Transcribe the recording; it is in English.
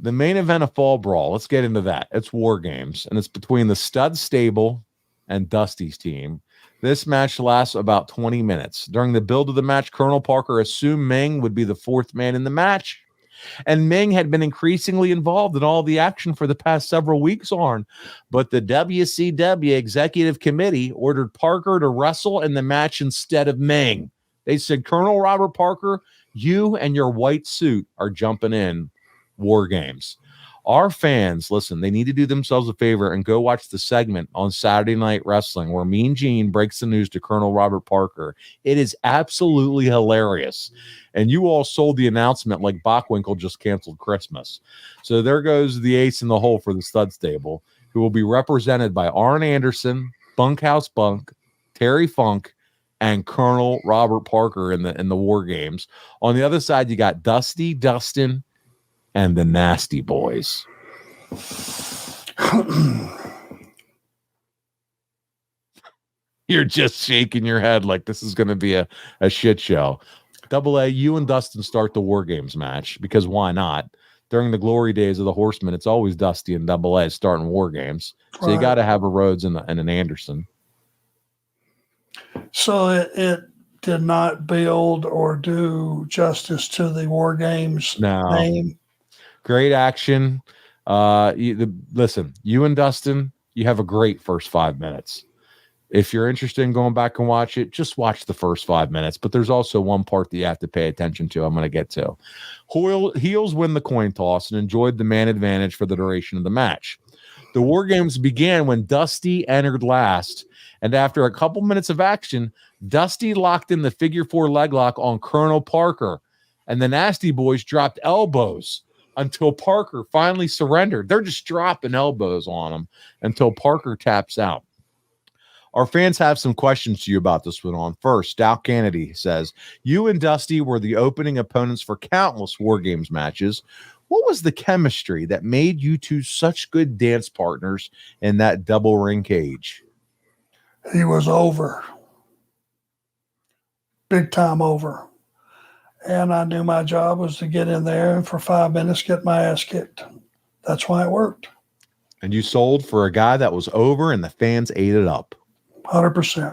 The main event of Fall Brawl, let's get into that. It's WarGames, and it's between the Stud Stable and Dusty's team. This match lasts about 20 minutes. During the build of the match, Colonel Parker assumed Ming would be the fourth man in the match. And Ming had been increasingly involved in all the action for the past several weeks, Arn. But the WCW Executive Committee ordered Parker to wrestle in the match instead of Ming. They said, Colonel Robert Parker, you and your white suit are jumping in WarGames. Our fans, listen, they need to do themselves a favor and go watch the segment on Saturday Night Wrestling where Mean Gene breaks the news to Colonel Robert Parker. It is absolutely hilarious. And you all sold the announcement like Bockwinkel just canceled Christmas. So there goes the ace in the hole for the Stud Stable, who will be represented by Arn Anderson, Bunkhouse Bunk, Terry Funk, and Colonel Robert Parker in the WarGames. On the other side, you got Dusty, Dustin, and the Nasty Boys. You're just shaking your head like this is going to be a shit show. Double A, you and Dustin start the WarGames match because why not? During the glory days of the Horsemen, it's always Dusty and Double A starting WarGames. So you got to have a Rhodes and an Anderson. So it did not build or do justice to the WarGames name. Great action. Listen, you and Dustin, you have a great first 5 minutes. If you're interested in going back and watch it, just watch the first 5 minutes. But there's also one part that you have to pay attention to. I'm going to get to. Heels win the coin toss and enjoyed the man advantage for the duration of the match. The WarGames began when Dusty entered last. And after a couple minutes of action, Dusty locked in the figure 4 leg lock on Colonel Parker. And the Nasty Boys dropped elbows until Parker finally surrendered. They're just dropping elbows on him until Parker taps out. Our fans have some questions to you about this one on. First, Dow Kennedy says, you and Dusty were the opening opponents for countless WarGames matches. What was the chemistry that made you two such good dance partners in that double ring cage? He was over. Big time over. And I knew my job was to get in there and for 5 minutes get my ass kicked. That's why it worked. And you sold for a guy that was over and the fans ate it up. 100%.